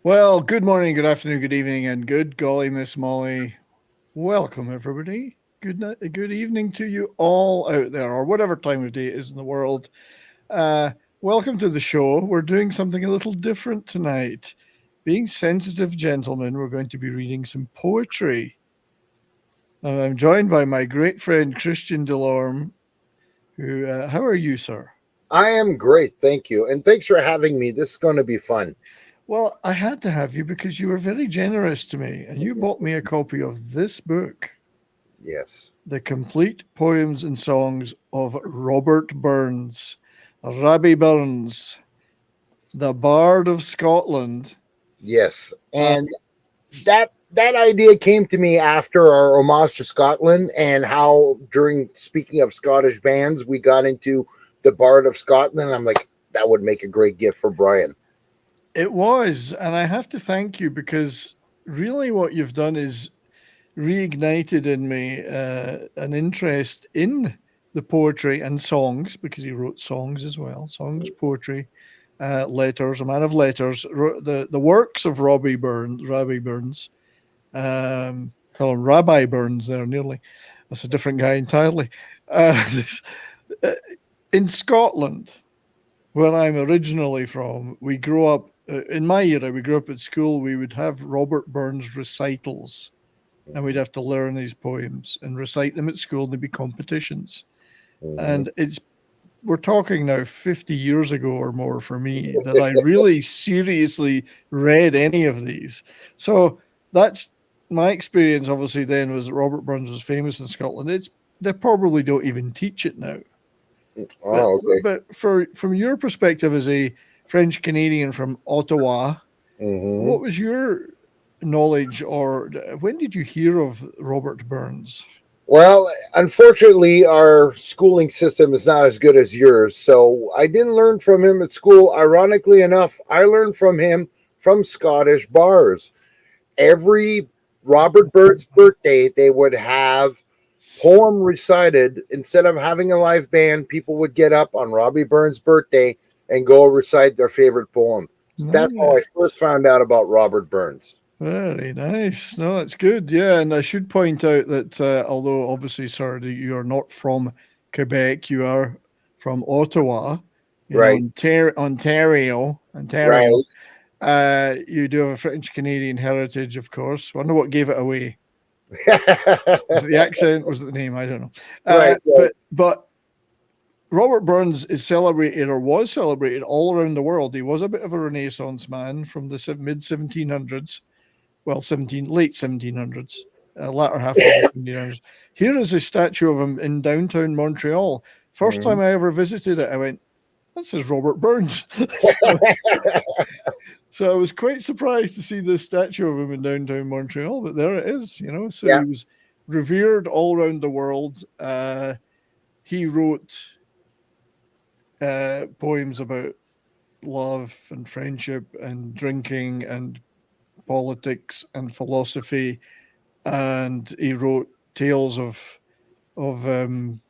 Well, good morning, good afternoon, good evening, and good golly, Miss Molly. Welcome, everybody. Good night, good evening to you all out there, or whatever time of day it is in the world. Uh, Welcome to the show. We're doing something a little different tonight. Being sensitive gentlemen, we're going to be reading some poetry. I'm joined by my great friend Christian Delorme. Who? How are you, sir? I am great, thank you. And thanks for having me. This is going to be fun. Well, I had to have you because you were very generous to me, and you bought me a copy of this book. Yes. The Complete Poems and Songs of Robert Burns. Robbie Burns, the Bard of Scotland. Yes. Uh, And that idea came to me after our homage to Scotland and how during speaking of Scottish bands, we got into the Bard of Scotland. I'm like, that would make a great gift for Brian. it was, and I have to thank you because really what you've done is reignited in me an interest in the poetry and songs because he wrote songs as well, songs, poetry, letters, a man of letters, the works of Robbie Burns, call him Rabbi Burns there nearly. That's a different guy entirely. Uh, in Scotland, where I'm originally from, we grew up, in my era, we grew up at school, we would have Robert Burns recitals and we'd have to learn these poems and recite them at school and there'd be competitions. Mhm. And we're talking now 50 years ago or more for me that I really seriously read any of these. So that's my experience. Obviously, then was that Robert Burns was famous in Scotland. They probably don't even teach it now. But Oh, okay. but from your perspective as a French Canadian from Ottawa, Hmm. what was your knowledge, or when did you hear of Robert Burns? Well, unfortunately, our schooling system is not as good as yours. So I didn't learn from him at school. Ironically enough, I learned from him from Scottish bars. Every Robert Burns birthday, they would have poem recited. Instead of having a live band, people would get up on Robbie Burns' birthday and go recite their favorite poem. So that's how I Nice. first found out about Robert Burns. Very nice. No, that's good. Yeah, and I should point out that although obviously, sir, that you are not from Quebec, you are from Ottawa, Right, Ontario. right. You do have a French Canadian heritage, of course. Wonder what gave it away. Was it the accent? Was it the name? I don't know. Right, right. But Robert Burns is celebrated or was celebrated all around the world. He was a bit of a Renaissance man from the mid 1700s, well, 17 late 1700s, latter half of the 1700s. Here is a statue of him in downtown Montreal. First time Mhm. I ever visited it, I went, that says Robert Burns. so, so I was quite surprised to see this statue of him in downtown Montreal, but there it is, So Yeah. he was revered all around the world. He wrote poems about love and friendship and drinking and politics and philosophy, and he wrote tales of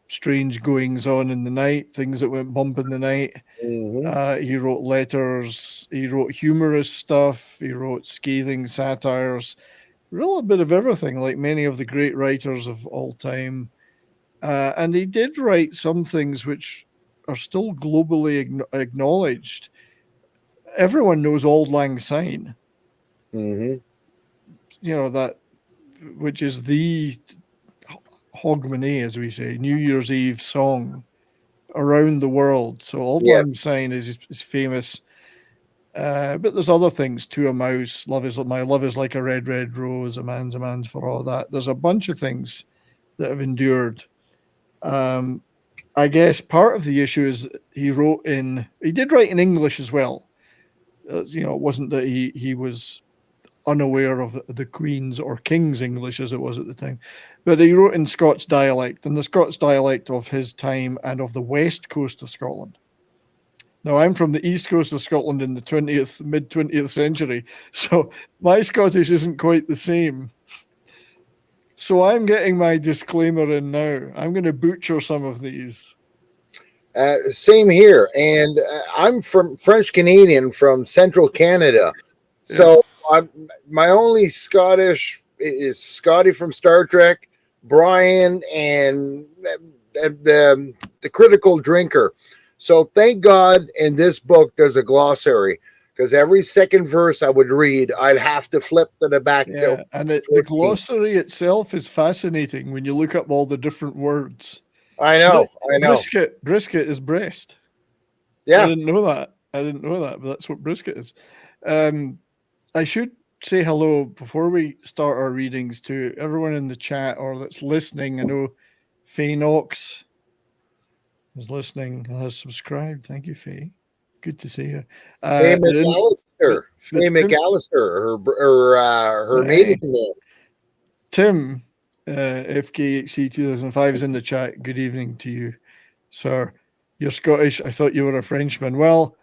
strange goings on in the night, things that went bump in the night. Hmm. He wrote letters. He wrote humorous stuff. He wrote scathing satires. Really, a bit of everything, like many of the great writers of all time. And he did write some things which are still globally acknowledged. Everyone knows Auld Lang Syne, Hmm. that which is the Hogmanay, as we say, New Year's Eve song around the world. So Auld Lang Yes. Syne is famous. But there's other things. To a mouse, love is like a red, red rose. A man's for all that. There's a bunch of things that have endured. Um, I guess part of the issue is he did write in English as well. It wasn't that he was unaware of the Queen's or King's English as it was at the time. But he wrote in Scots dialect, and the Scots dialect of his time and of the west coast of Scotland. Now, I'm from the east coast of Scotland in the mid 20th century, so my Scottish isn't quite the same. So I'm getting my disclaimer in now. I'm going to butcher some of these. Same here. And I'm from French Canadian from central Canada. Yeah. So my only Scottish is Scotty from Star Trek, Brian, and the critical drinker. So thank God in this book there's a glossary because every second verse I would read, I'd have to flip to the back to Yeah, and the 14. glossary itself is fascinating when you look up all the different words. I know. Brisket is breast. I Yeah. didn't know that. I didn't know that, but that's what brisket is. Um, I should say hello before we start our readings to everyone in the chat or that's listening. I know Faye Knox is listening and has subscribed. Thank you, Faye. Good to see you. Faye And but McAllister. Faye but Tim, McAllister. Her maiden aye, name. Tim, FKHC 2005 is in the chat. Good evening to you, sir. You're Scottish. I thought you were a Frenchman. Well,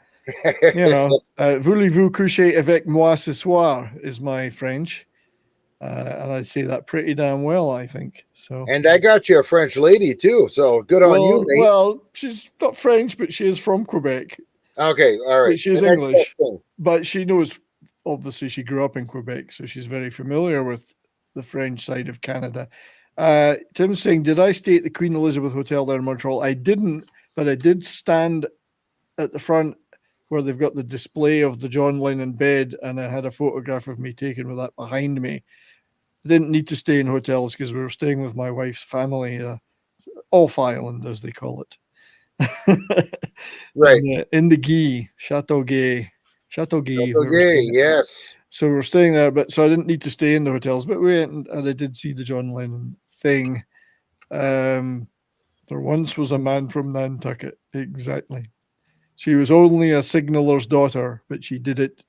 you know, voulez-vous coucher avec moi ce soir is my French. And I say that pretty damn well, I think. So, And I got you a French lady too. So good on you, mate. well, she's not French, but she is from Quebec, Okay, all right. but she's The next English. best thing. But she knows, obviously, she grew up in Quebec, so she's very familiar with the French side of Canada. Tim's saying, did I stay at the Queen Elizabeth Hotel there in Montreal? I didn't, but I did stand at the front where they've got the display of the John Lennon bed, and I had a photograph of me taken with that behind me. I didn't need to stay in hotels because we were staying with my wife's family, off island, as they call it. Right. In the Guy, Chateau Guy, where we're Okay, staying. yes. So we're staying there, but so I didn't need to stay in the hotels, but we went and I did see the John Lennon thing. There once was a man from Nantucket. Exactly. She was only a signaler's daughter, but she did it.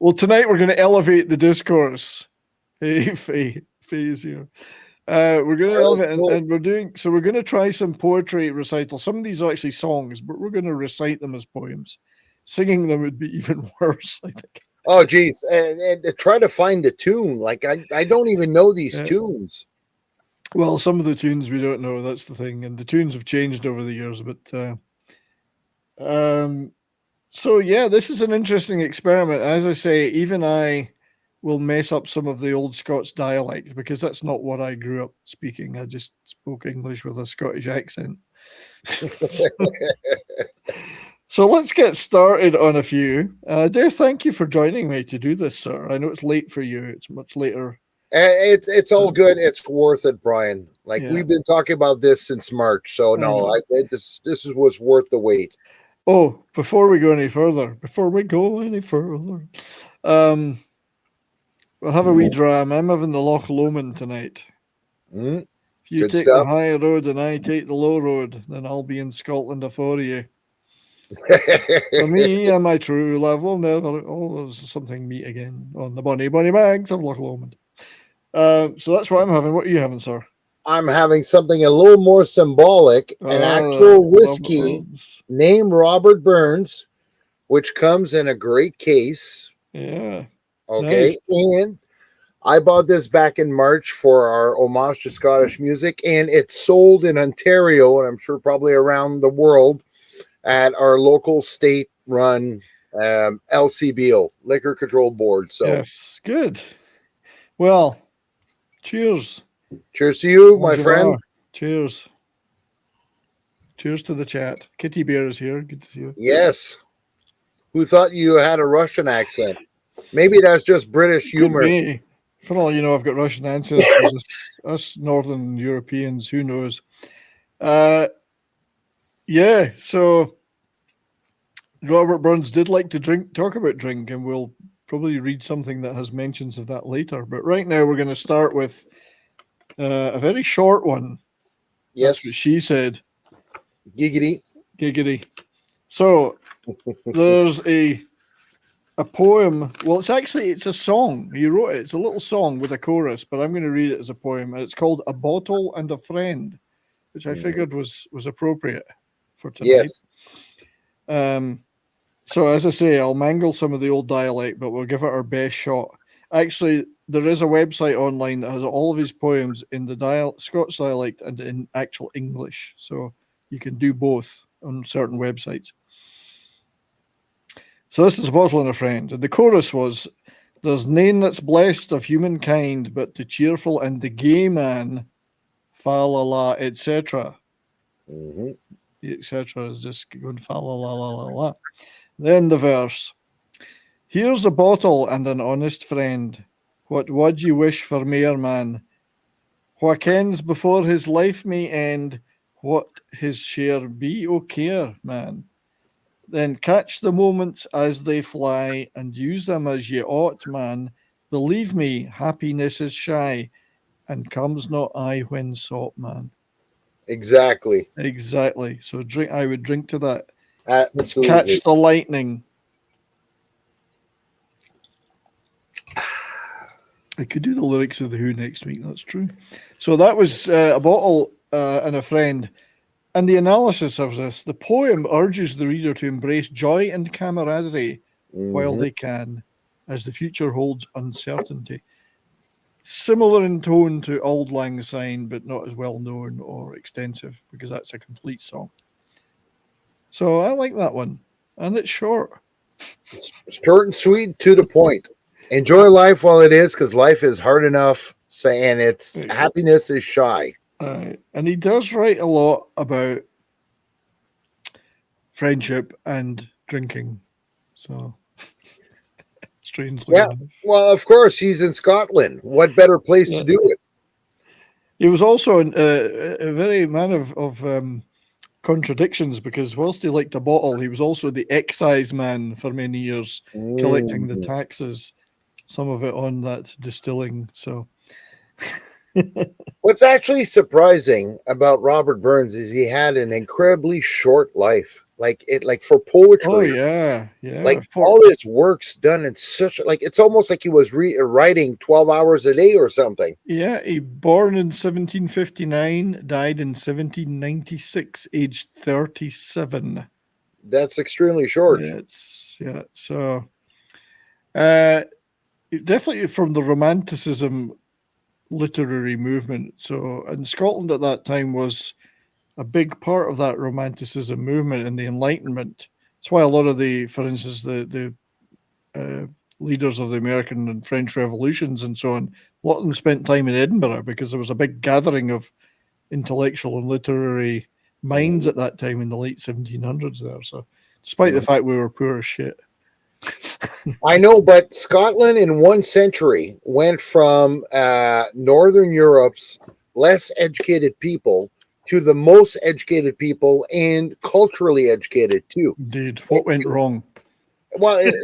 Well, tonight we're going to elevate the discourse. Hey, Faye is here. We're going to All right, elevate, cool. and we're going to try some poetry recital. Some of these are actually songs, but we're going to recite them as poems. Singing them would be even worse, I think. Oh, geez. And to try to find the tune. Like, I don't even know these tunes. Well, some of the tunes we don't know. That's the thing, and the tunes have changed over the years. But so yeah, this is an interesting experiment. As I say, even I will mess up some of the old Scots dialect because that's not what I grew up speaking. I just spoke English with a Scottish accent. So let's get started on a few. Dave, thank you for joining me to do this, sir. I know it's late for you. It's much later. It's all good. It's worth it, Brian. Like, Yeah. we've been talking about this since March. So, no, this was worth the wait. Oh, before we go any further, we'll have a wee dram. I'm having the Loch Lomond tonight. Mm, If you good take the stuff. high road and I take the low road, then I'll be in Scotland afore you. For me and my true love will never always something meet again on the bonny, bonny banks of Loch Lomond. So that's what I'm having. What are you having, sir? I'm having something a little more symbolic, an actual whiskey named Robert Burns, which comes in a great case. Yeah. Okay. Nice. And I bought this back in March for our homage to Scottish music, and it's sold in Ontario, and I'm sure probably around the world at our local state run LCBO, Liquor Control Board. So, yes, good. Well, cheers. cheers to you, my friend. Cheers. Cheers to the chat. Kitty Bear is here. Good to see you. Yes. Who thought you had a Russian accent? Maybe that's just British humor. Could be. For all you know, I've got Russian ancestors. Us Northern Europeans, who knows? Yeah, so Robert Burns did like to talk about drink, and we'll probably read something that has mentions of that later. But right now, we're going to start with a very short one. Yes. That's what she said. Giggity. Giggity. So there's a poem. Well, it's a song. He wrote it. It's a little song with a chorus, but I'm going to read it as a poem, and it's called "A Bottle and a Friend," which I figured was appropriate for tonight. Yes. So as I say, I'll mangle some of the old dialect, but we'll give it our best shot. Actually, there is a website online that has all of his poems in the Scots dialect and in actual English, so you can do both on certain websites. So this is a bottle and a friend. And the chorus was, there's nane that's blessed of humankind, but the cheerful and the gay man, fa la la, etc. Hmm. Etc. is just going fa la la la la la. Then the verse. Here's a bottle and an honest friend. What would you wish for mair man? Wha kens before his life may end, what his share be o' care, man? Then catch the moments as they fly and use them as ye ought, man. Believe me, happiness is shy and comes not aye when sought, man. Exactly. Exactly. So drink. I would drink to that. Let's Absolutely. catch the lightning. I could do the lyrics of the Who next week. That's true. So that was a bottle and a friend. And the analysis of this, the poem urges the reader to embrace joy and camaraderie while Hmm. they can, as the future holds uncertainty. Similar in tone to Auld Lang Syne, but not as well known or extensive because that's a complete song. So I like that one. And it's short. Short and sweet, to the point. Enjoy life while it is, because life is hard enough. And its There you go. happiness is shy. And he does write a lot about friendship and drinking. So strangely Yeah. enough. Well, of course, he's in Scotland. What better place Yeah. to do it? He was also a very man of contradictions because whilst he liked a bottle, he was also the excise man for many years, collecting the Mm. taxes, some of it on that distilling. So, What's actually surprising about Robert Burns is he had an incredibly short life. Like for oh poetry, yeah, yeah. like all his works done in such like it's almost like he was writing 12 hours a day or something. He born in 1759, died in 1796, aged 37. That's extremely short. Yeah. So, uh, definitely from the Romanticism literary movement. So, and Scotland at that time was a big part of that Romanticism movement and the Enlightenment. That's why a lot of for instance, the leaders of the American and French revolutions and so on, a lot of them spent time in Edinburgh because there was a big gathering of intellectual and literary minds Mhm. at that time in the late 1700s there. So, despite the Mhm. fact we were poor as shit. I know, but Scotland in 1 century went from Northern Europe's less educated people to the most educated people and culturally educated too. Indeed. What went wrong? Well, it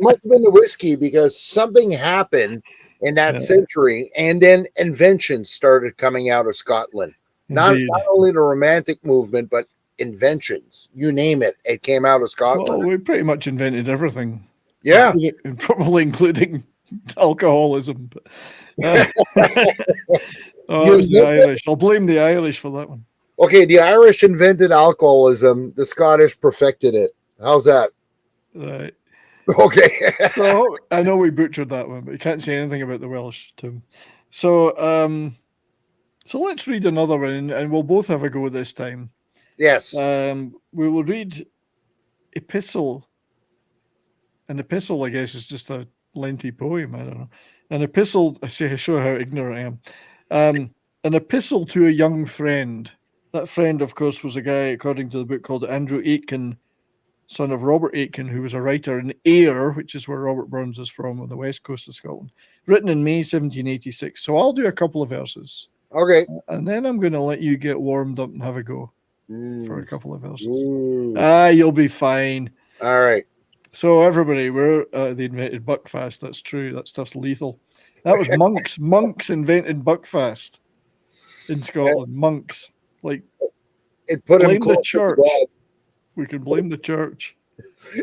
must have been the whiskey because something happened in that Yeah, century, and then inventions started coming out of Scotland. Not indeed. only the Romantic movement, but inventions. You name it, it came out of Well, Scotland. we pretty much invented everything, Yeah. probably including alcoholism. But, oh, You that was the invented, Irish. I'll blame the Irish for that one. okay, the Irish invented alcoholism, the Scottish perfected it. How's that? Right. Okay. So I know we butchered that one, but you can't say anything about the Welsh, Tim. So, so let's read another one, and we'll both have a go this time. Yes. We will read epistle. An epistle, I guess, is just a lengthy poem. I don't know. An epistle. I say, I show how ignorant I am. An epistle to a young friend. That friend, of course, was a guy, according to the book, called Andrew Aitken, son of Robert Aitken, who was a writer in Ayr, which is where Robert Burns is from, on the west coast of Scotland, written in May 1786. So I'll do a couple of verses, Okay. and then I'm going to let you get warmed up and have a go for a Mm. couple of verses. Ooh. You'll be fine. All right. So everybody, we're they invented Buckfast. That's true. That stuff's lethal. That was monks. Monks invented Buckfast in Scotland. Monks. Like, It put him blame the closer to church. God. We can blame the church.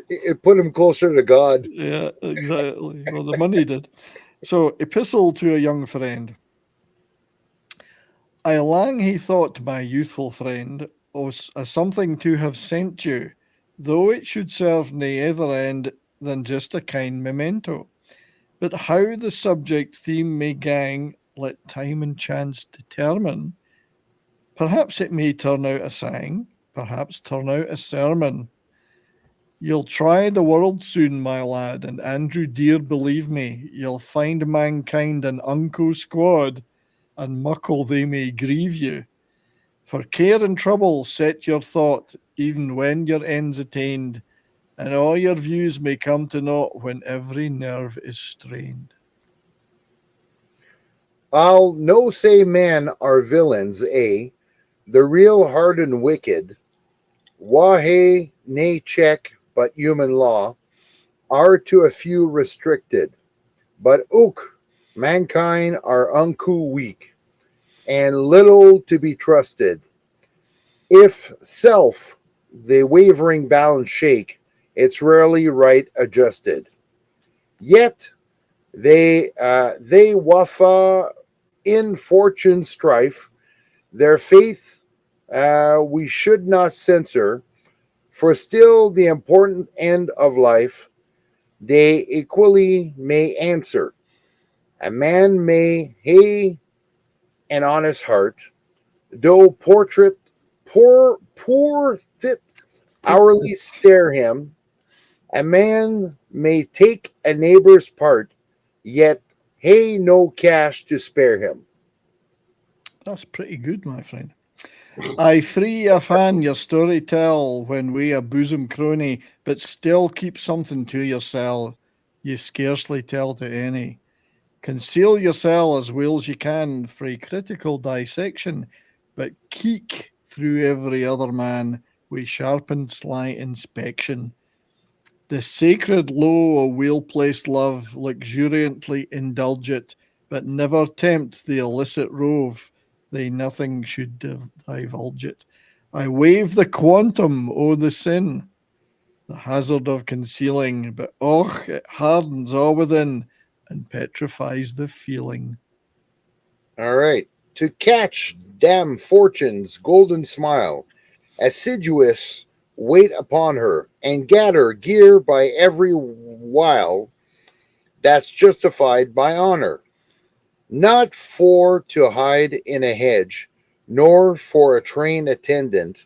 It put him closer to God. Yeah, exactly. Well, the money did. So, epistle to a young friend. I lang he thought, my youthful friend, was a something to have sent you, though it should serve nae other end than just a kind memento. But how the subject theme may gang, let time and chance determine. Perhaps it may turn out a sang, perhaps turn out a sermon. You'll try the world soon, my lad, and Andrew dear, believe me, you'll find mankind an unco squad, and muckle they may grieve you. For care and trouble set your thought, even when your end's attained, and all your views may come to naught when every nerve is strained. I'll no say men are villains, the real hard and wicked, wahe nay check, but human law, are to a few restricted. But ook, mankind are unco weak, and little to be trusted. If self the wavering balance shake, it's rarely right adjusted. Yet they wafa in fortune strife, their faith we should not censor, for still the important end of life they equally may answer. A man may hae an honest heart, though poor fit hourly stare him. A man may take a neighbor's part, yet hae no cash to spare him. That's pretty good, my friend. I free a fan your story tell when we a bosom crony, but still keep something to yoursel. You scarcely tell to any. Conceal yoursel as well as you can frae critical dissection, but keek through every other man wi' sharpened sly inspection. The sacred law of well placed love luxuriantly indulge it, but never tempt the illicit rove, they nothing should divulge it. I waive the quantum o' the sin, the hazard of concealing, but och, it hardens all within and petrifies the feeling. All right. To catch damn fortune's golden smile, assiduous wait upon her, and gather gear by every while that's justified by honor. Not for to hide in a hedge, nor for a train attendant,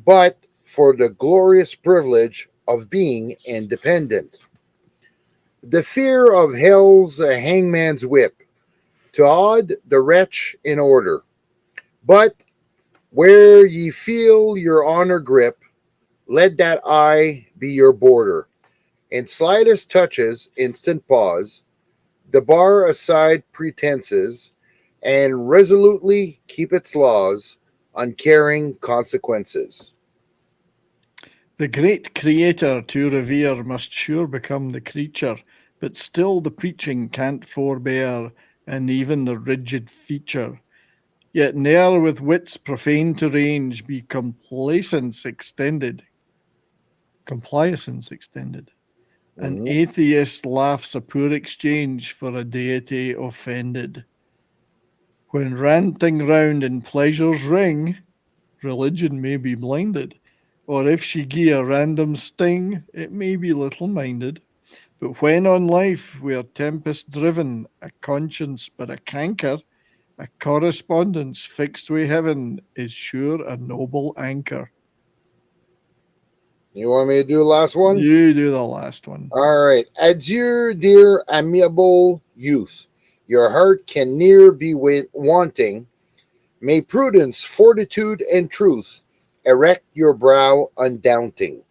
but for the glorious privilege of being independent. The fear of hell's hangman's whip, to aud the wretch in order. But where ye feel your honor grip, let that eye be your border. In slightest touches, instant pause, debar aside pretenses, and resolutely keep its laws, uncaring consequences. The great creator to revere must sure become the creature, but still the preaching can't forbear, and even the rigid feature. Yet ne'er with wits profane to range be compliance extended. An Mhm. atheist laughs a poor exchange for a deity offended. When ranting round in pleasure's ring, religion may be blinded, or if she gie a random sting, it may be little minded. But when on life we are tempest driven, a conscience but a canker, a correspondence fixed wi' heaven is sure a noble anchor. You want me to do the last one? You do the last one. All right. Adieu, dear amiable youth. Your heart can ne'er be wanting. May prudence, fortitude, and truth erect your brow undaunting.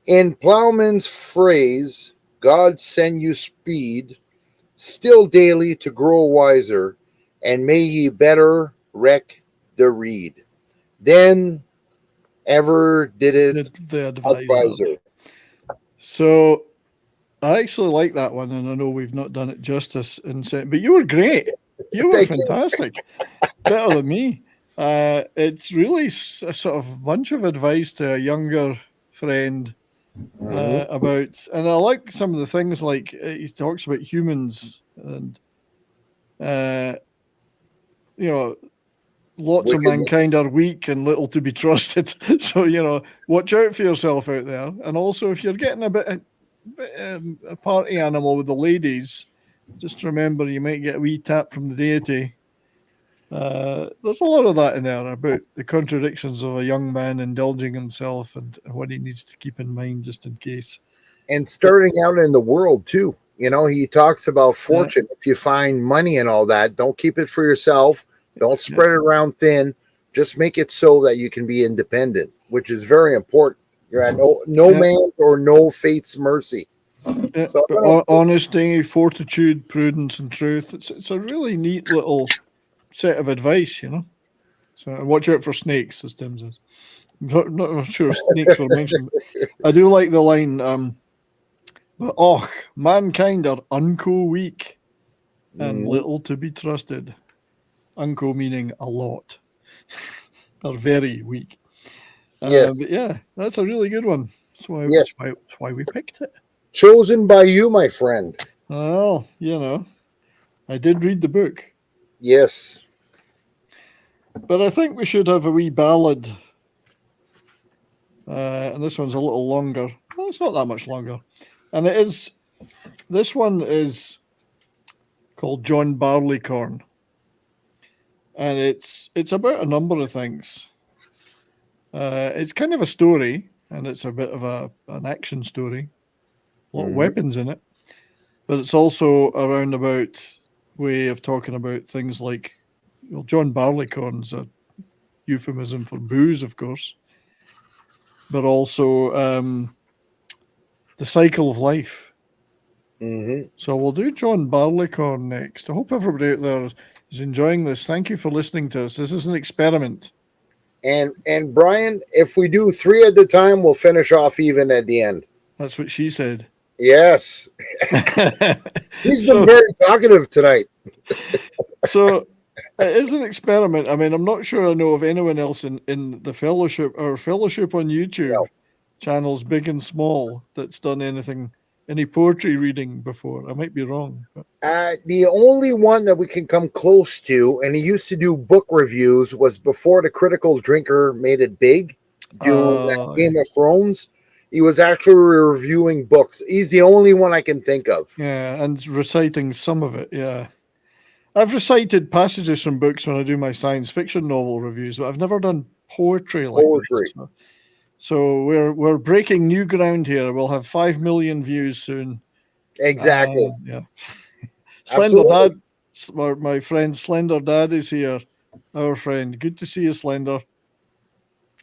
In plowman's phrase, God send you speed, still daily to grow wiser, and may ye better reck the reed. Then ever did it The advisor. adviser. So I actually like that one, and I know we've not done it justice but you were great. You were Thank you. fantastic. Better than me. It's really a sort of bunch of advice to a younger friend Mhm. about, and I like some of the things like he talks about humans and uh, you know, lots of Wicked. mankind are weak and little to be trusted. So watch out for yourself out there. And also, if you're getting a party animal with the ladies, just remember you might get a wee tap from the deity. There's a lot of that in there about the contradictions of a young man indulging himself and what he needs to keep in mind just in case. And But starting out in the world too. You know, he talks about yeah, fortune. If you find money and all that, don't keep it for yourself. Don't yeah, spread it around thin. Just make it so that you can be independent, which is very important. You're at no yeah, man's or no fate's mercy. yeah. So But honesty, fortitude, prudence, and truth. It's a really neat little set of advice, you know. So watch out for snakes, as Tim says. I'm not sure snakes were mentioned. But I do like the line. But mankind are unco weak and mhm. little to be trusted. Unco meaning a lot. Are very weak. Yes, But yeah, that's a really good one. yes, That's why we picked it. chosen by you, my friend. Well, you know, I did read the book, Yes. but I think we should have a wee ballad. And this one's a little longer. Well, it's not that much longer. And it is, this one is called John Barleycorn. And it's about a number of things. It's kind of a story, and it's a bit of an action story. A lot of Hmm. weapons in it, but it's also a roundabout way of talking about things like, well, John Barleycorn's a euphemism for booze, of course, but also the cycle of life. Hmm. So we'll do John Barleycorn next. I hope everybody out there is enjoying this. Thank you for listening to us. This is an experiment. And Brian, if we do three at the time, we'll finish off even at the end. That's what she said. Yes. He's been so very talkative tonight. so it is an experiment. I mean, I'm not sure I know of anyone else in the fellowship or fellowship on YouTube No. channels, big and small, that's done any poetry reading before. I might be wrong. But, The only one that we can come close to, and he used to do book reviews, was before the Critical Drinker made it big, doing Game of Thrones. He was actually reviewing books. He's the only one I can think of. yeah, and reciting some of it. Yeah, I've recited passages from books when I do my science fiction novel reviews, but I've never done poetry like this. Poetry. So we're breaking new ground here. We'll have 5 million views soon. Exactly. Yeah, Slender Absolutely. Dad, my friend Slender Dad is here. Our friend, good to see you, Slender.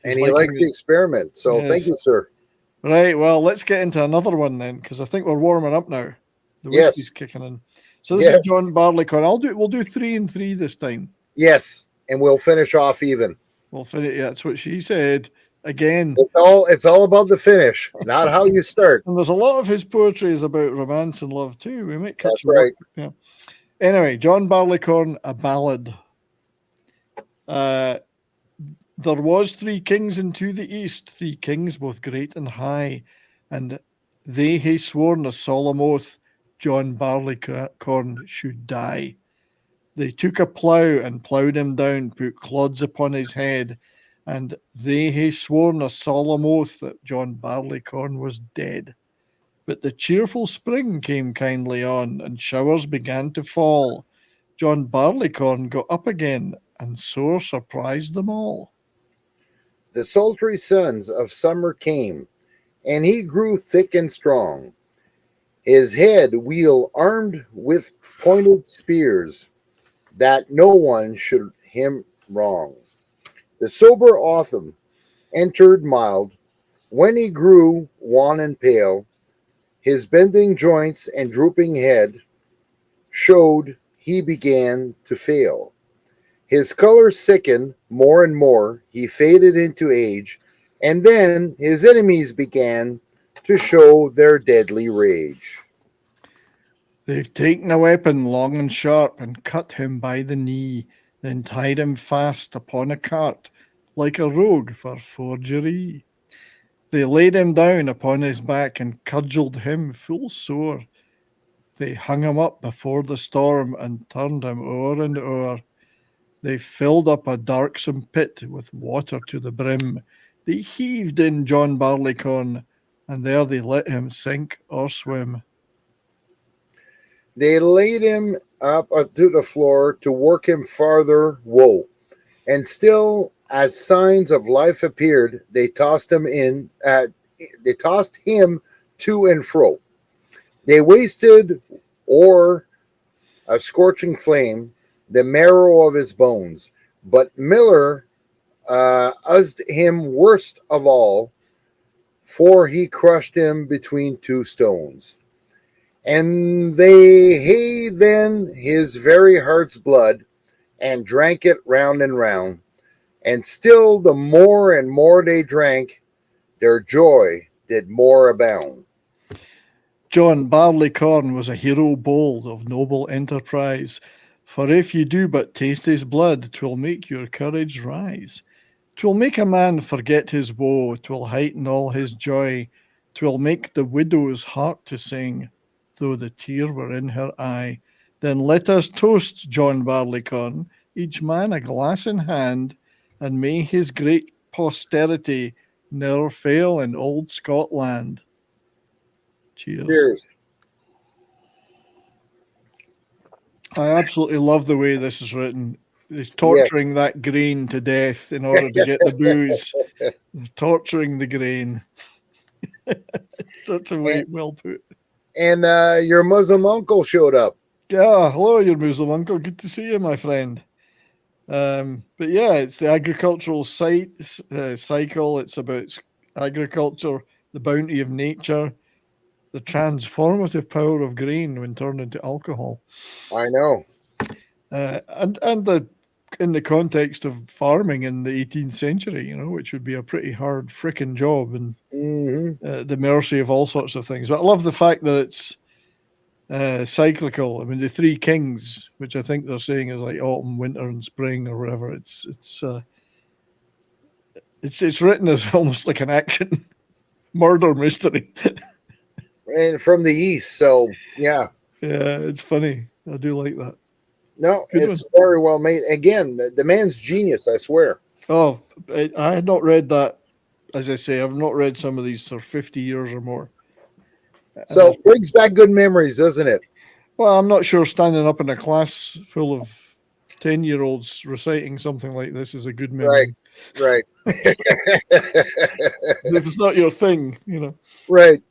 He's And he liking likes the it. experiment. So thank Yes. you, sir. Right. Well, let's get into another one then, because I think we're warming up now. The whiskey's Yes. kicking in. So this is Yes. John Barleycorn. We'll do 3 and 3 this time. Yes. And we'll finish off even. We'll finish. Yeah, that's what she said. Again, It's all about the finish, not how you start. and there's a lot of his poetry is about romance and love too. We might catch That's you up. right. Yeah. Anyway, John Barleycorn, a ballad. Uh, there was 3 kings into the east, 3 kings both great and high, and they hae sworn a solemn oath John Barleycorn should die. They took a plough and ploughed him down, put clods upon his head, and they hae sworn a solemn oath that John Barleycorn was dead. But the cheerful spring came kindly on, and showers began to fall. John Barleycorn got up again, and sore surprised them all. The sultry suns of summer came, and he grew thick and strong, his head wheel armed with pointed spears, that no one should him wrong. The sober autumn entered mild, when he grew wan and pale, his bending joints and drooping head showed he began to fail. His color sickened more and more, he faded into age, and then his enemies began to show their deadly rage. They've taken a weapon long and sharp, and cut him by the knee, then tied him fast upon a cart, like a rogue for forgery. They laid him down upon his back, and cudgelled him full sore. They hung him up before the storm, and turned him o'er and o'er. They filled up a darksome pit with water to the brim. They heaved in John Barleycorn, and there they let him sink or swim. They laid him up to the floor to work him farther woe. And still, as signs of life appeared, they tossed him to and fro. They wasted or a scorching flame the marrow of his bones. But Miller used him worst of all, for he crushed him between two stones. And they hay then his very heart's blood, and drank it round and round. And still the more and more they drank, their joy did more abound. John Barleycorn was a hero bold of noble enterprise. For if you do but taste his blood, 'twill make your courage rise. 'Twill make a man forget his woe, 'twill heighten all his joy. 'Twill make the widow's heart to sing, though the tear were in her eye. Then let us toast John Barleycorn, each man a glass in hand, and may his great posterity ne'er fail in old Scotland. Cheers. Cheers. I absolutely love the way this is written. He's Yes. torturing that grain to death in order to get the booze. Torturing the grain. Such a way well put. And your Muslim uncle showed up. Yeah, hello, your Muslim uncle. Good to see you, my friend. But yeah, it's the agricultural cycle. It's about agriculture, the bounty of nature, the transformative power of grain when turned into alcohol. I know. And the in the context of farming in the 18th century, which would be a pretty hard frickin' job and the mercy of all sorts of things. But I love the fact that it's cyclical. I mean, the three kings, which I think they're saying is like autumn, winter, and spring or whatever. It's written as almost like an action murder mystery. And from the east, so yeah. Yeah, it's funny. I do like that. No, Good it's very well made. Again, the man's genius, I swear. Oh, I had not read that. As I say, I've not read some of these for 50 years or more. So brings back good memories, doesn't it? Well, I'm not sure standing up in a class full of 10-year-olds reciting something like this is a good memory. Right. If it's not your thing, Right.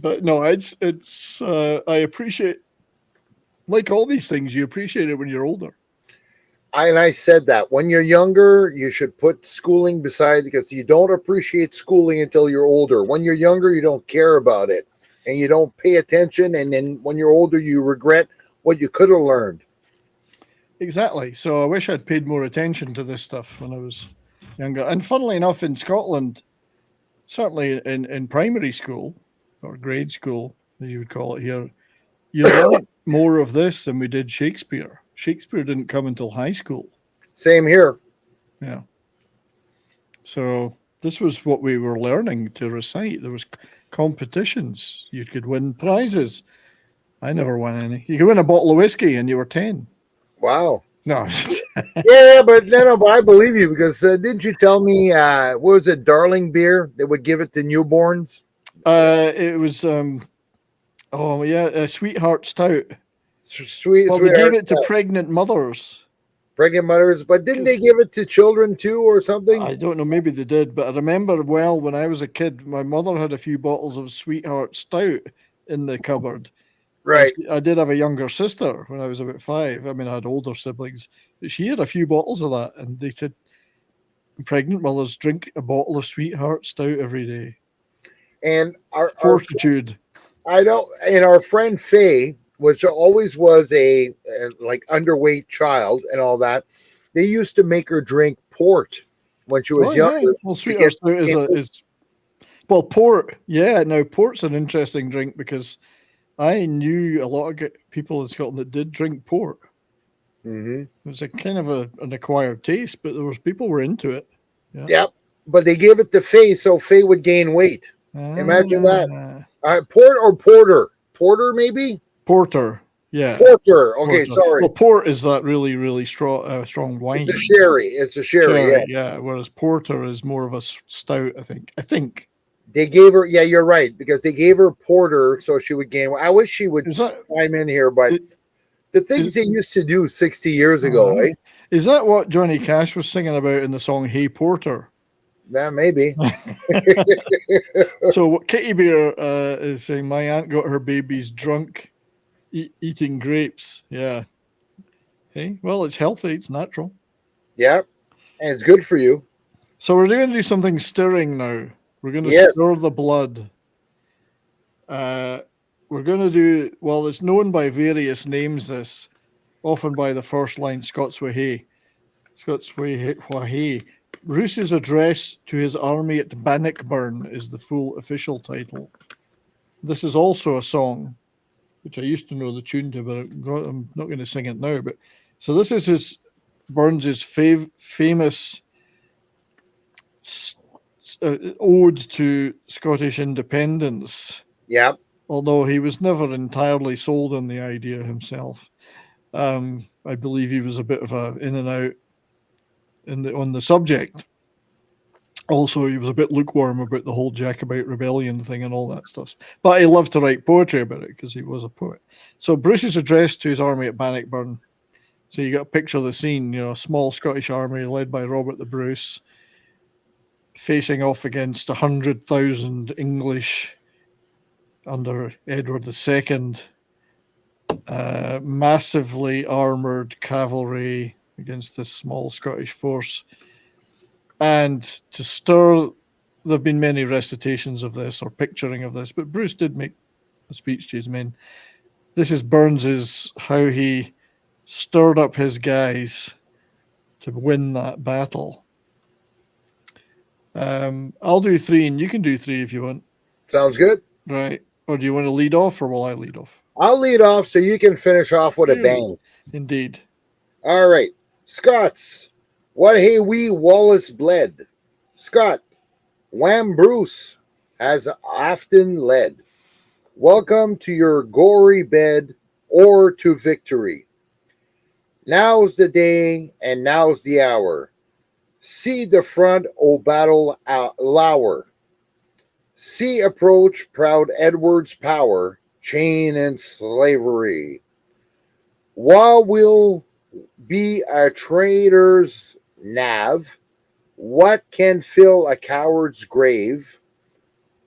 But no, it's I appreciate, like all these things, you appreciate it when you're older. I said that when you're younger, you should put schooling beside, because you don't appreciate schooling until you're older. When you're younger, you don't care about it and you don't pay attention. And then when you're older, you regret what you could have learned. Exactly. So I wish I'd paid more attention to this stuff when I was younger. And funnily enough, in Scotland, certainly in primary school or grade school, as you would call it here, you learned more of this than we did Shakespeare. Shakespeare didn't come until high school. Same here. Yeah. So this was what we were learning to recite. There was competitions. You could win prizes. I never won any. You could win a bottle of whiskey and you were 10. Wow. No. Yeah, but but I believe you, because didn't you tell me what was it, Darling beer? They would give it to newborns. It was a Sweetheart Stout. Sweet. Well, they gave it to pregnant mothers. Pregnant mothers, but didn't they give it to children too, or something? I don't know, maybe they did, but I remember well when I was a kid, my mother had a few bottles of Sweetheart Stout in the cupboard. Right. I did have a younger sister when I was about 5. I mean, I had older siblings, but she had a few bottles of that, and they said pregnant mothers drink a bottle of Sweetheart Stout every day. And our fortitude. And our friend Faye, which always was a like underweight child and all that, they used to make her drink port when she was younger. Yeah. Well, Sweetheart Stout is port. Yeah, now port's an interesting drink because I knew a lot of people in Scotland that did drink port. Mm-hmm. It was a kind of an acquired taste, but there was people were into it. Yeah. Yep. But they gave it to Faye so Faye would gain weight. Imagine that. Port or porter? Porter, maybe? Porter. Yeah. Porter. Okay, sorry. Well, port is that really, really strong wine. It's a sherry. It's a sherry, yes. Yeah, whereas porter is more of a stout, I think. They gave her, yeah, you're right, because they gave her porter so she would gain. I wish she would Is that chime in here, but is, the things is, they used to do 60 years ago, uh, eh? is that what Johnny Cash was singing about in the song "Hey Porter"? Yeah, maybe. So what Kitty Bear is saying, my aunt got her babies drunk eating grapes. Yeah. Hey, well, it's healthy. It's natural. Yeah, and it's good for you. So we're going to do something stirring now. We're going to Yes. stir the blood. Uh, we're going to do, well, it's known by various names, this, often by the first line, Scots Wahey. Scots Wahey. Bruce's address to his army at Bannockburn is the full official title. This is also a song, which I used to know the tune to, but I'm not going to sing it now. But so this is his Burns's famous ode to Scottish independence. Yeah. Although he was never entirely sold on the idea himself. I believe he was a bit of a in and out on the subject. Also, he was a bit lukewarm about the whole Jacobite rebellion thing and all that stuff. But he loved to write poetry about it because he was a poet. So Bruce's address to his army at Bannockburn. So you got a picture of the scene, a small Scottish army led by Robert the Bruce, facing off against 100,000 English under Edward II, massively armoured cavalry against this small Scottish force. And to stir, there have been many recitations of this or picturing of this, but Bruce did make a speech to his men. This is Burns's how he stirred up his guys to win that battle. I'll do three, and you can do three if you want. Sounds good. Right. Or do you want to lead off, or will I lead off? I'll lead off so you can finish off with a bang. Indeed. All right. Scots, what hay we Wallace bled. Scott, Wham Bruce has often led. Welcome to your gory bed or to victory. Now's the day and now's the hour. See the front, O battle lower. See approach proud Edward's power, chain and slavery. While we'll be a traitor's nav, what can fill a coward's grave?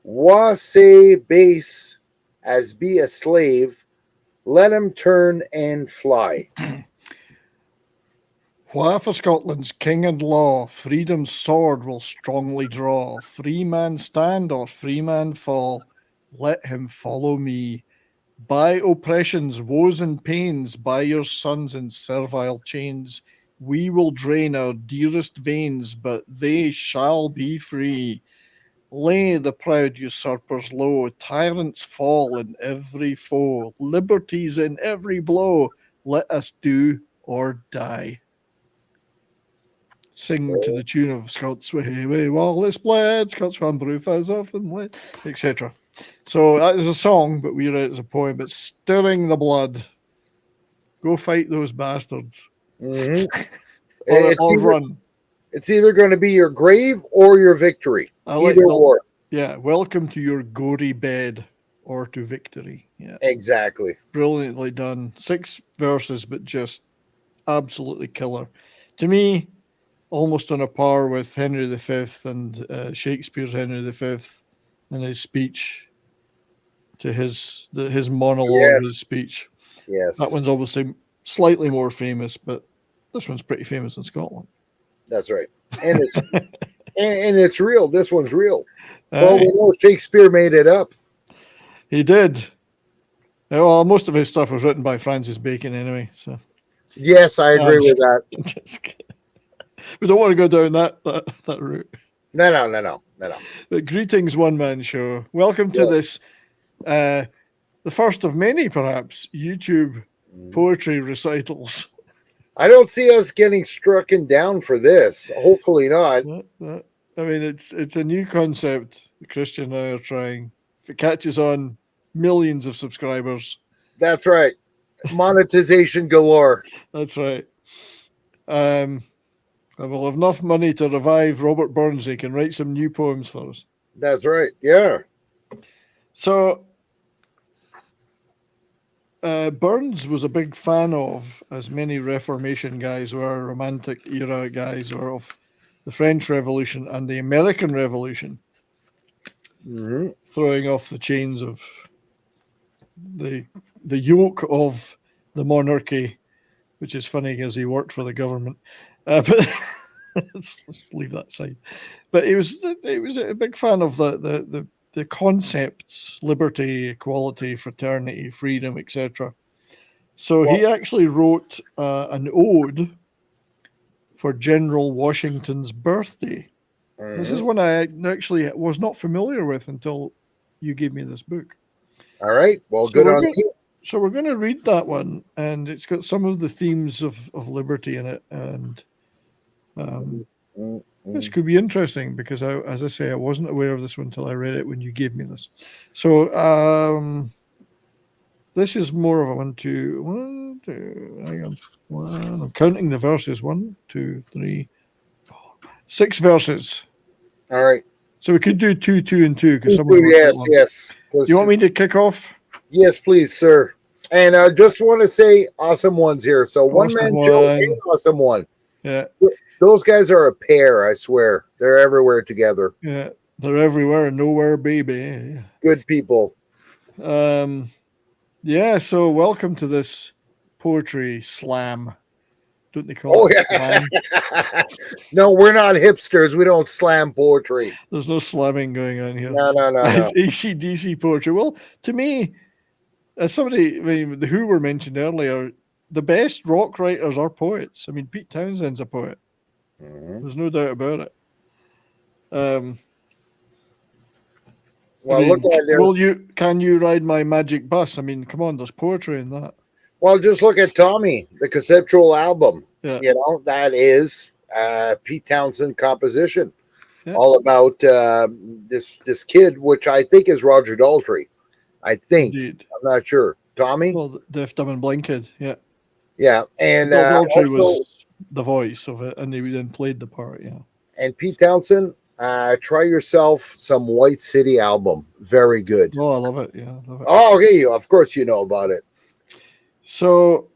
Wa say base as be a slave, let him turn and fly. Wha for Scotland's king and law, freedom's sword will strongly draw. Free man stand or free man fall, let him follow me. By oppression's woes and pains, by your sons in servile chains, we will drain our dearest veins, but they shall be free. Lay the proud usurpers low, tyrants fall in every foe, liberties in every blow, let us do or die. Sing to the tune of Scots Way Wallace bled, Scots Wham Bruce has often led, etc. So that is a song, but we read it as a poem. It's stirring the blood. Go fight those bastards. Mm-hmm. or run. It's either going to be your grave or your victory. Either or. Yeah, welcome to your gory bed or to victory. Yeah, exactly. Brilliantly done. 6 verses, but just absolutely killer. To me, almost on a par with Henry V and Shakespeare's Henry V and his speech to his monologue, yes. his speech. Yes. That one's obviously slightly more famous, but this one's pretty famous in Scotland. That's right. And it's and it's real. This one's real. Well, we know Shakespeare made it up. He did. Well, most of his stuff was written by Francis Bacon anyway. So yes, I agree with that. We don't want to go down that route. No. But greetings, one man show. Welcome to this, the first of many, perhaps, YouTube poetry recitals. I don't see us getting strucken down for this. Hopefully not. I mean, it's a new concept Christian and I are trying. If it catches on, millions of subscribers. That's right. Monetization galore. That's right. I will have enough money to revive Robert Burns. He can write some new poems for us. That's right. Yeah. So Burns was a big fan of, as many Reformation guys were, Romantic era guys were, of the French Revolution and the American Revolution, Hmm. throwing off the chains of the the yoke of the monarchy, which is funny because he worked for the government. But let's leave that aside. But he was a big fan of the concepts: liberty, equality, fraternity, freedom, etc. So Well, he actually wrote an ode for General Washington's birthday. This is mhm. one I actually was not familiar with until you gave me this book. All right. Well, So good we're on going. you. So we're going to read that one, and it's got some of the themes of liberty in it, and um, Mm, this mm. could be interesting because, as I say, I wasn't aware of this one until I read it when you gave me this. So this is more of a one, two. Hang on, one. I'm counting the verses. 1, 2, 3, 6 verses. All right. So we could do two, two, and two because Me some of too, them are quite yes, long. yes. Do you want me to kick off? Yes, please, sir. And I just want to say awesome ones here. So one Awesome man show and one. awesome one. Yeah, Those guys are a pair, I swear. They're everywhere together. yeah. They're everywhere and nowhere, baby. Good people. Um, yeah. So welcome to this poetry slam. Don't they call Oh it yeah. slam? No, we're not hipsters. We don't slam poetry. There's no slamming going on here. No, no, no, It's no. AC/DC poetry. Well, to me, as somebody, I mean, the Who were mentioned earlier, the best rock writers are poets. I mean, Pete Townshend's a poet. Mhm. There's no doubt about it. Um, I Well, look mean, at there's can you ride my magic bus? I mean, come on, there's poetry in that. well, just look at Tommy, the conceptual album. Yeah, That is Pete Townsend composition. yeah, All about this kid, which I think is Roger Daltrey. I think. indeed. I'm not sure. Tommy? Well, Deaf, Dumb, and Blind Kid. Yeah, Yeah. And Daltrey also was the voice of it, and he then played the part. Yeah. and Pete Townsend, try yourself some White City album. Very good. Oh, I love it. Yeah, I love it. Oh, okay. Of course you know about it. So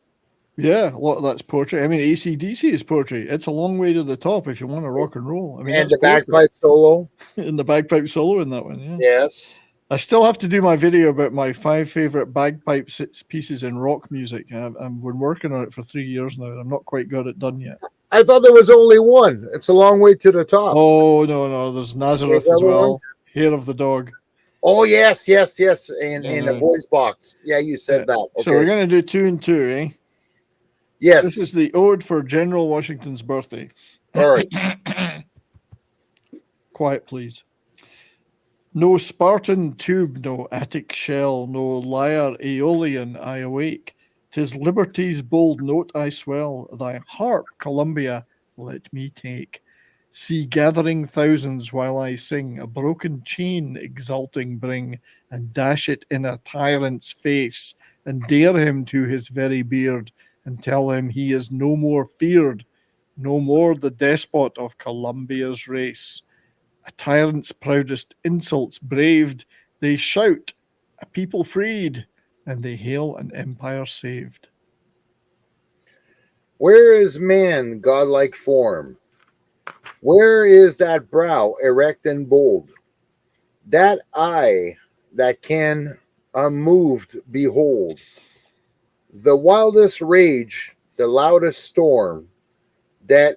yeah, a lot of that's poetry. I mean, AC/DC is poetry. It's a long way to the top if you want to rock and roll. I mean, And that's the poetry. bagpipe solo. In the bagpipe solo in that one. Yeah. Yes. I still have to do my video about my 5 favorite bagpipe pieces in rock music. I've been working on it for 3 years now, and I'm not quite got it done yet. I thought there was only one. It's a long way to the top. Oh no, no, there's There's Nazareth as other well. ones. Hair of the Dog. Oh yes, yes, yes. In the Yeah. voice box. Yeah, you said that. So we're Okay. gonna do 2 and 2, eh? This Yes. is the ode for General Washington's birthday. All right. Quiet, please. No Spartan tube, no Attic shell, no lyre Aeolian I awake. 'Tis liberty's bold note I swell, thy harp, Columbia, let me take. See gathering thousands while I sing, a broken chain exulting bring, and dash it in a tyrant's face, and dare him to his very beard, and tell him he is no more feared, no more the despot of Columbia's race. A tyrant's proudest insults braved, they shout, a people freed, and they hail an empire saved. Where is man, godlike form? Where is that brow erect and bold? That eye that can unmoved behold? The wildest rage, the loudest storm, that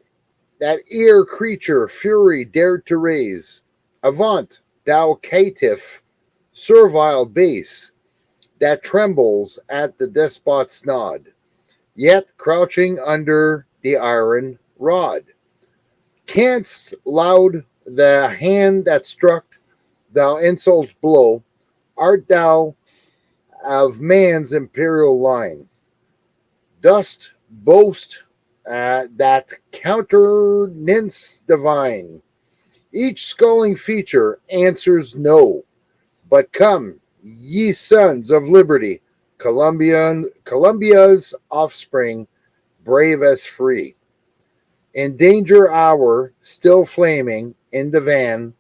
that ear creature fury dared to raise. Avant, thou caitiff, servile base, that trembles at the despot's nod, yet crouching under the iron rod. Canst loud the hand that struck thou insult's blow, art thou of man's imperial line? Dost boast that countenance divine? Each sculling feature answers no. But come, ye sons of liberty, Columbia's offspring, brave as free. In danger hour, still flaming in the van,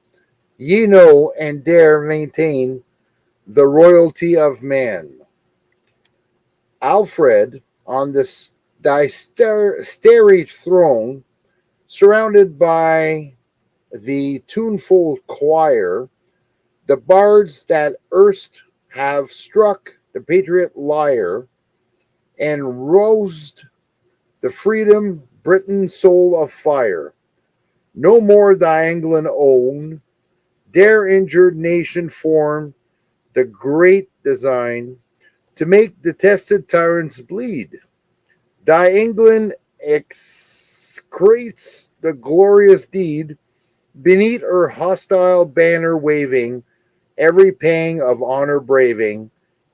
Ye know and dare maintain the royalty of man. Alfred, on this starry throne, surrounded by the tuneful choir, the bards that erst have struck the patriot lyre and roused the freedom Britain soul of fire. No more thy England own, dare injured nation form the great design to make detested tyrants bleed. Thy England excretes the glorious deed beneath her hostile banner waving, every pang of honor braving.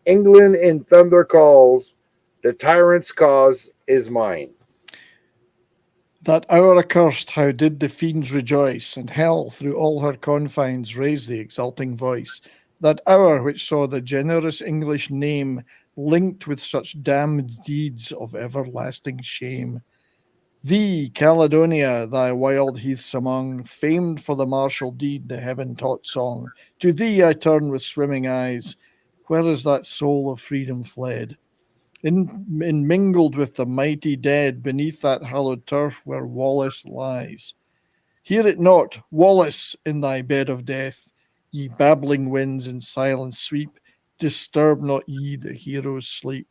England in thunder calls, the tyrant's cause is mine. That hour accursed, how did the fiends rejoice, and hell through all her confines raise the exulting voice. That hour which saw the generous English name linked with such damned deeds of everlasting shame. Thee, Caledonia, thy wild heaths among, famed for the martial deed, the heaven taught song, to thee I turn with swimming eyes. Where is that soul of freedom fled? In mingled with the mighty dead beneath that hallowed turf where Wallace lies. Hear it not, Wallace, in thy bed of death, ye babbling winds in silence sweep, disturb not ye the hero's sleep,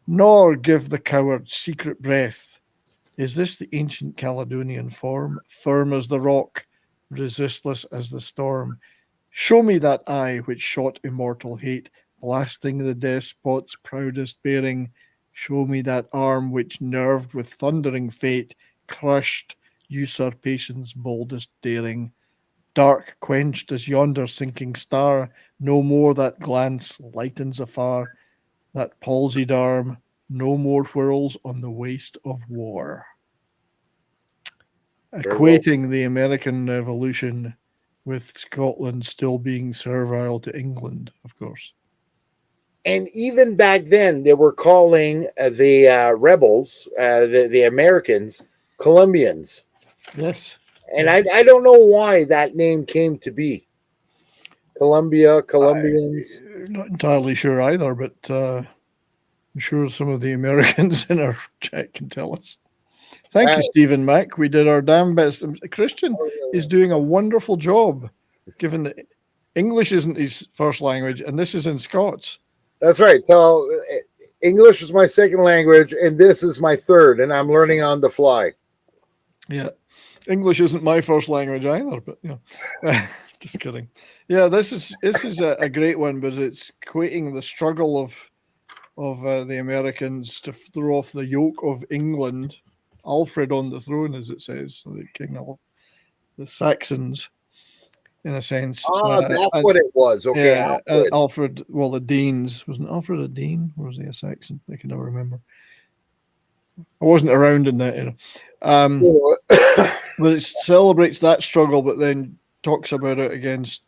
nor give the coward secret breath. Is this the ancient Caledonian form, firm as the rock, resistless as the storm? Show me that eye which shot immortal hate, blasting the despot's proudest bearing. Show me that arm which, nerved with thundering fate, crushed usurpation's boldest daring. Dark quenched as yonder sinking star, no more that glance lightens afar. That palsied arm no more whirls on the waste of war. Very well. Equating the American Revolution with Scotland still being servile to England, of course. And even back then, they were calling the rebels, the Americans, Colombians. Yes. And Yeah. I don't know why that name came to be. Colombia, Colombians. I'm not entirely sure either, but I'm sure some of the Americans in our chat can tell us. Thank Uh, you, Stephen Mack. We did our damn best. Christian is doing a wonderful job, given that English isn't his first language, and this is in Scots. that's right. So English is my second language, and this is my third, and I'm learning on the fly. Yeah, English isn't my first language either, but just kidding. Yeah, this is a great one, but it's equating the struggle of the Americans to throw off the yoke of England, Alfred on the throne, as it says, the king of the Saxons, in a sense. Ah, that's what it was. Okay, Yeah, Alfred. Alfred. Well, the Danes, wasn't Alfred a Dane, or was he a Saxon? I can never remember. I wasn't around in that era. Um, but it celebrates that struggle, but then talks about it against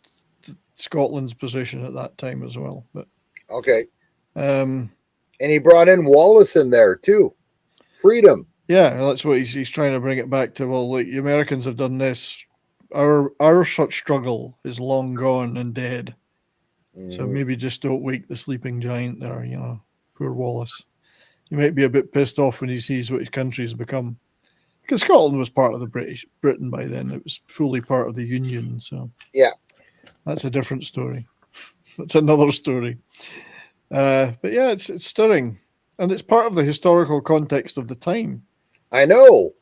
Scotland's position at that time as well. But Okay, um, and he brought in Wallace in there too. Freedom. yeah, that's what he's trying to bring it back to. Well, like the Americans have done this. Our such struggle is long gone and dead. So Mhm. maybe just don't wake the sleeping giant there. Poor Wallace. He might be a bit pissed off when he sees what his country's become. Because Scotland was part of the British Britain by then. It was fully part of the Union. So Yeah, that's a different story. That's another story. But yeah, it's stirring, and it's part of the historical context of the time. I know.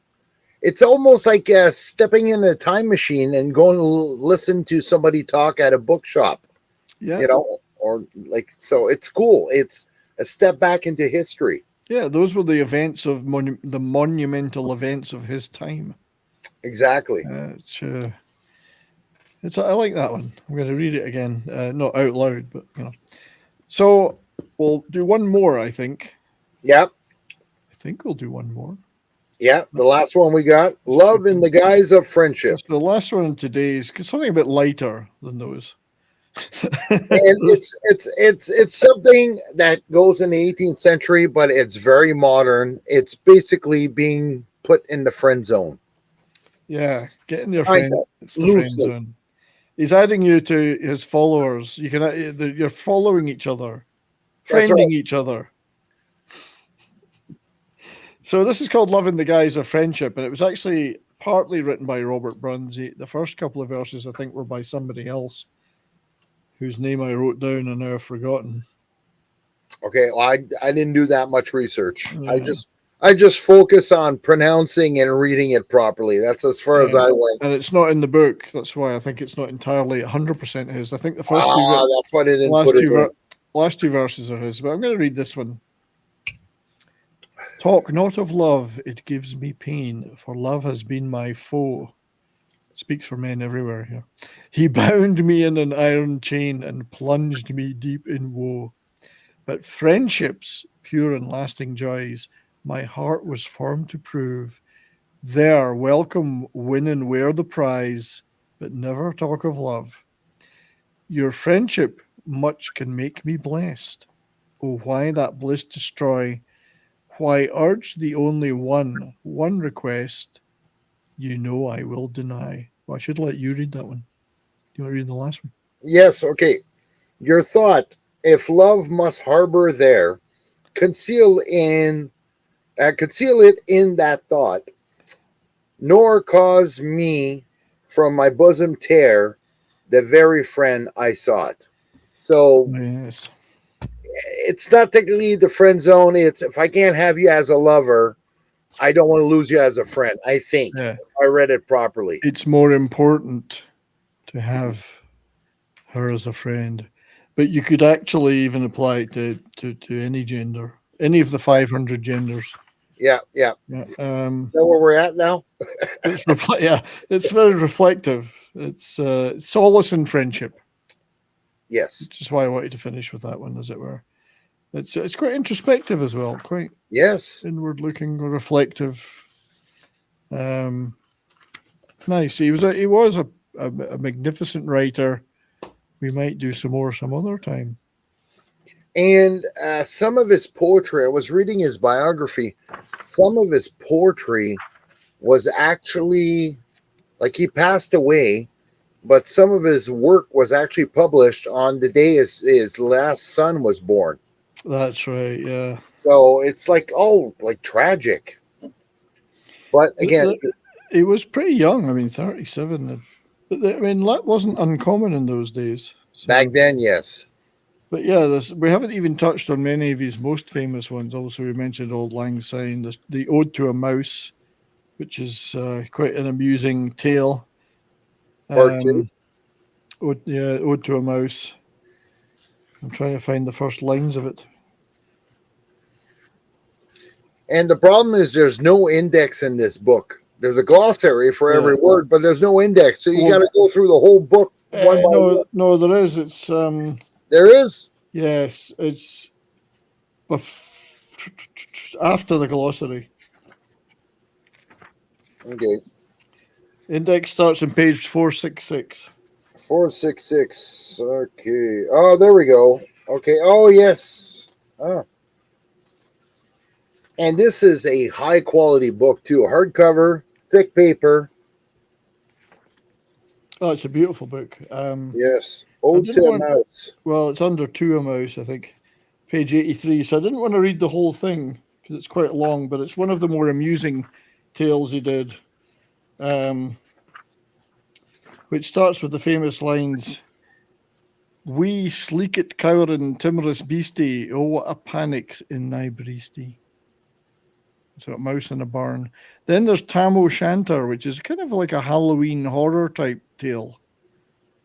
It's almost like stepping in a time machine and going to listen to somebody talk at a bookshop, Yeah, or like, so it's cool. It's a step back into history. yeah. Those were the events of the monumental events of his time. Exactly. Uh, it's, uh, I like that one. I'm going to read it again, not out loud, but So we'll do one more. Yeah. I think we'll do one more. Yeah. The last one we got, Just love in checking. the guise of friendship. That's the last one in today's. Something a bit lighter than those. And it's something that goes in the 18th century, but it's very modern. It's basically being put in the friend zone. Yeah, getting your Kind friend. of It's the friend loosely. zone. He's adding you to his followers. You're following each other, That's friending right. each other. So this is called "Loving the Guise of Friendship," and it was actually partly written by Robert Burns. The first couple of verses, I think, were by somebody else, whose name I wrote down and now I've forgotten. Okay, well, I didn't do that much research. Yeah. I just focus on pronouncing and reading it properly. That's as far as Yeah. I went. And it's not in the book. That's why I think it's not entirely 100% his. I think the first two, That put it in, last put it two, in. last two verses are his. But I'm going to read this one. Talk not of love, it gives me pain, for love has been my foe. Speaks for men everywhere here. He bound me in an iron chain and plunged me deep in woe. But friendships, pure and lasting joys, my heart was formed to prove. There, welcome, win and wear the prize, but never talk of love. Your friendship much can make me blessed. Oh, why that bliss destroy? Why urge the only one request? You know I will deny. Well, I should let you read that one. Do you want to read the last one? Yes, okay. Your thought, if love must harbor there, conceal in conceal it in that thought, nor cause me from my bosom tear the very friend I sought. So Yes. it's not technically the friend zone. It's if I can't have you as a lover, I don't want to lose you as a friend. I think Yeah. I read it properly. It's more important to have her as a friend. But you could actually even apply it to any gender, any of the 500 genders. Yeah, yeah. Yeah. Is that where we're at now? Yeah, it's very reflective. It's solace in friendship, Yes, which is why I wanted to finish with that one, as it were. It's quite introspective as well, quite yes. inward looking, reflective. Um, nice. He was a magnificent writer. We might do some more some other time. And some of his poetry, I was reading his biography. Some of his poetry was actually like he passed away, but some of his work was actually published on the day his last son was born. That's right. Yeah. So it's like, oh, like tragic. But The, again, the, he was pretty young. I mean, 37. But I mean, that wasn't uncommon in those days. back So, then, yes. but yeah, we haven't even touched on many of his most famous ones. Also, we mentioned Old Lang Syne, the Ode to a Mouse, which is quite an amusing tale. Part two. Ode to a Mouse. I'm trying to find the first lines of it. And the problem is there's no index in this book. There's a glossary for Yeah. every word, but there's no index. So you Well, got to go through the whole book one by one. no, there is. It's There is. yes, it's after the glossary. Okay. Index starts on page 466. 466. Okay. Oh, there we go. Okay. Oh, yes. Oh. And this is a high quality book, too. Hardcover, thick paper. Oh, it's a beautiful book. Yes. I Ode didn't to a want. Mouse. Well, it's under two a mouse, I think, page 83. So I didn't want to read the whole thing because it's quite long, but it's one of the more amusing tales he did, which starts with the famous lines. We sleekit cowrin timorous beastie, oh what a panic's in thy breastie. So a mouse in a barn. Then there's Tam O'Shanter, which is kind of like a Halloween horror type tale.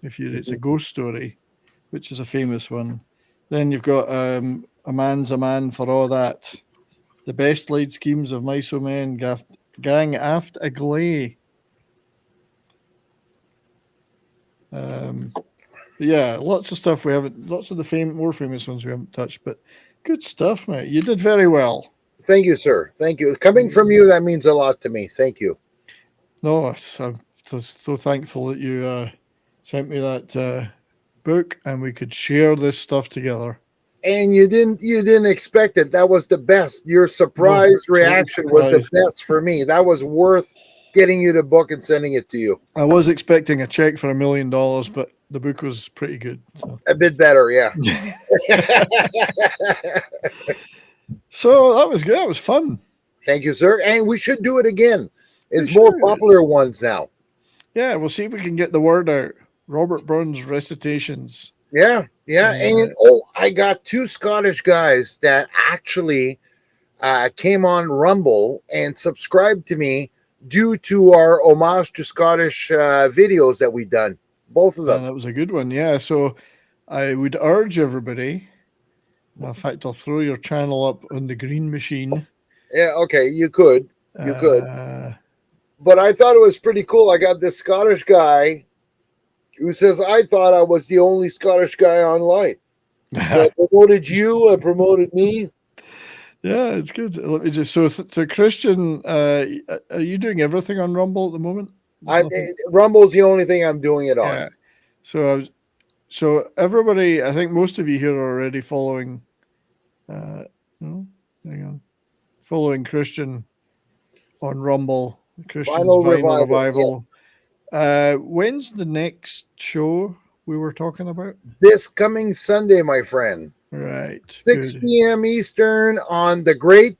It's a ghost story, which is a famous one. Then you've got A Man's a Man for All That. The Best Laid Schemes of Mice o' Men, Gang Aft a Gley. Yeah, lots of stuff we haven't, lots of the more famous ones we haven't touched, but good stuff, mate. You did very well. Thank you, sir. Thank you. Coming from you, that means a lot to me. Thank you. No, I'm so thankful that you sent me that book and we could share this stuff together. And you didn't expect it. That was the best. Your surprise reaction was the best for me. That was worth getting you the book and sending it to you. I was expecting a check for $1 million, but the book was pretty good. So, A bit better, yeah. so that was good. That was fun. Thank you, sir. And we should do it again. It's We more should. popular ones now. Yeah, we'll see if we can get the word out. Robert Burns recitations. Yeah, yeah. And I got 2 Scottish guys that actually came on Rumble and subscribed to me due to our homage to Scottish videos that we've done. Both of them. That was a good one. Yeah. So I would urge everybody. In fact, I'll throw your channel up on the green machine. Yeah, okay, you could. You could. Uh, But I thought it was pretty cool. I got this Scottish guy who says, I thought I was the only Scottish guy online. So I promoted you, I promoted me. Yeah, it's good. Let me just so Christian, are you doing everything on Rumble at the moment? Rumble's the only thing I'm doing it on. Yeah. So everybody, I think most of you here are already following. No, hang on, following Christian on Rumble. Christian's Final Revival. Yes. When's the next show we were talking about? This coming Sunday, my friend. Right. 6 p.m. Eastern on the great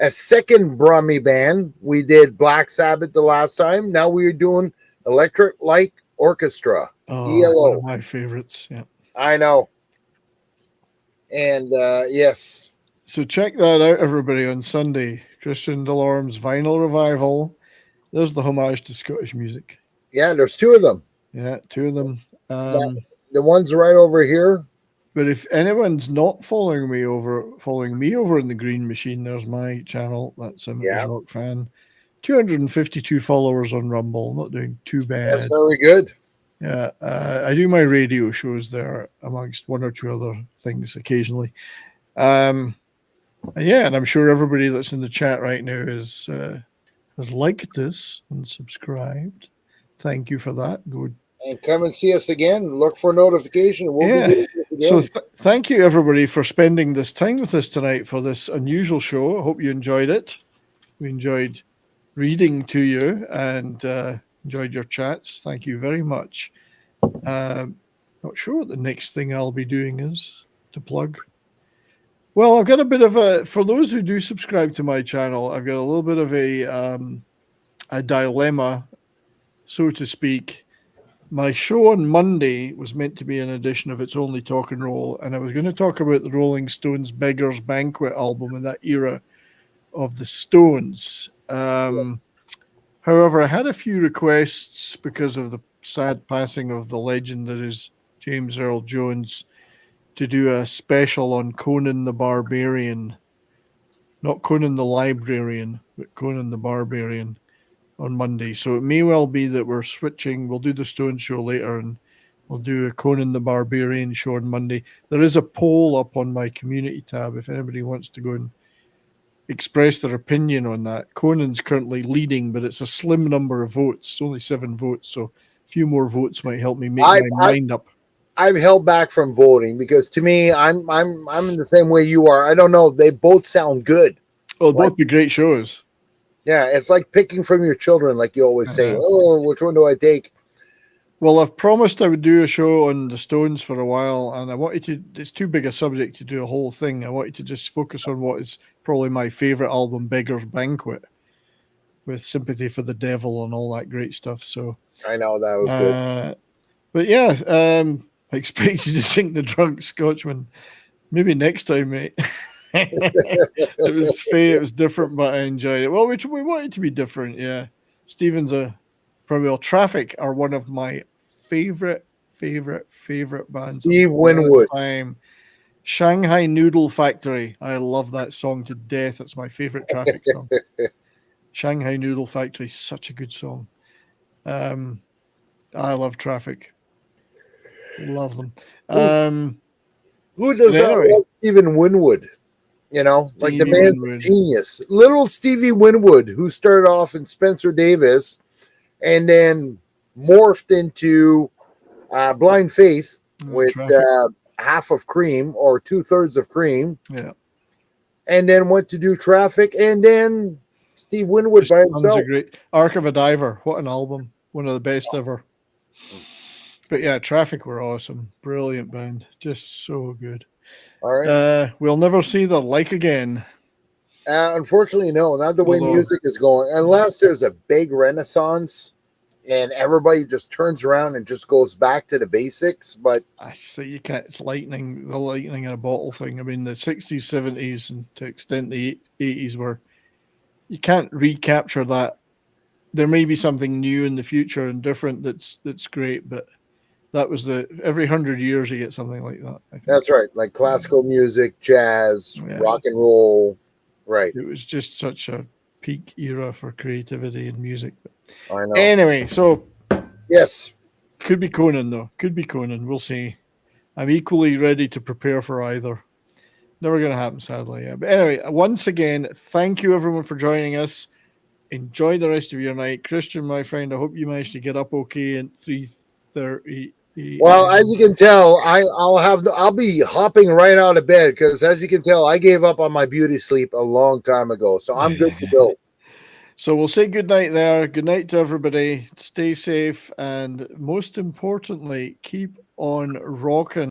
second Brummy band. We did Black Sabbath the last time. Now we're doing Electric Light Orchestra. Oh, ELO. one of my favorites. Yeah. I know. And yes. So check that out, everybody, on Sunday. Christian Delorme's Vinyl Revival. There's the homage to Scottish music. Yeah, there's 2 of them. Yeah, 2 of them. The one's right over here. But if anyone's not following me over in the green machine, there's my channel. That's Rock Fan. 252 followers on Rumble. Not doing too bad. That's very good. Yeah, I do my radio shows there amongst 1 or 2 other things occasionally. And I'm sure everybody that's in the chat right now has liked this and subscribed. Thank you for that. Good. And come and see us again. Look for notification. We'll be doing this again. So thank you, everybody, for spending this time with us tonight for this unusual show. I hope you enjoyed it. We enjoyed reading to you and enjoyed your chats. Thank you very much. Not sure what the next thing I'll be doing is to plug. Well, I've got a bit of for those who do subscribe to my channel, I've got a little bit of a dilemma, so to speak. My show on Monday was meant to be an edition of It's Only Talk and Roll, and I was going to talk about the Rolling Stones' Beggar's Banquet album in that era of the Stones. However, I had a few requests because of the sad passing of the legend that is James Earl Jones to do a special on Conan the Barbarian. Not Conan the Librarian, but Conan the Barbarian on Monday. So it may well be that we're switching. We'll do the Stone show later and we'll do a Conan the Barbarian show on Monday. There is a poll up on my community tab if anybody wants to go and express their opinion on that. Conan's currently leading, but it's a slim number of votes. It's only 7 votes, so a few more votes might help me make my mind up. I've held back from voting because to me, I'm in the same way you are. I don't know. They both sound good. Oh, both be great shows. Yeah, it's like picking from your children, like you always say. Oh, which one do I take? Well, I've promised I would do a show on the Stones for a while, and I wanted to. It's too big a subject to do a whole thing. I wanted to just focus on what is probably my favorite album, Beggar's Banquet, with Sympathy for the Devil and all that great stuff. So I know that was good. But yeah, I expect you to sing The Drunk Scotchman. Maybe next time, mate. It was fair, it was different, but I enjoyed it. Well, we wanted to be different, yeah. Stephen's Traffic are one of my favorite bands. Steve Winwood. Shanghai Noodle Factory. I love that song to death. It's my favorite Traffic song. Shanghai Noodle Factory, such a good song. I love Traffic. Love them. Who does not love Stephen Winwood? You know, like the man's genius. Little Stevie Winwood, who started off in Spencer Davis and then morphed into Blind Faith with half of Cream or 2/3 of Cream. Yeah. And then went to do Traffic and then Steve Winwood Just by tons himself. of great. Arc of a Diver, what an album! One of the best ever. But yeah, Traffic were awesome, brilliant band, just so good. All right. We'll never see the like again. Unfortunately, no, not the way Although, music is going. Unless there's a big renaissance and everybody just turns around and just goes back to the basics. But I say you can't. It's lightning, the lightning in a bottle thing. I mean, the 60s, 70s, and to extent the 80s were. You can't recapture that. There may be something new in the future and different that's great, but that was every 100 years you get something like that. I think that's right, like classical music, jazz, yeah, rock and roll. Right. it was just such a peak era for creativity and music. I know. Anyway, so Yes. could be Conan though. Could be Conan. We'll see. I'm equally ready to prepare for either. Never going to happen, sadly. Yeah. But anyway, once again, thank you everyone for joining us. Enjoy the rest of your night, Christian, my friend. I hope you managed to get up okay at 3:30. Well, as you can tell, I'll be hopping right out of bed because, as you can tell, I gave up on my beauty sleep a long time ago, so I'm good to go. So we'll say good night there. Good night to everybody. Stay safe, and most importantly, keep on rocking.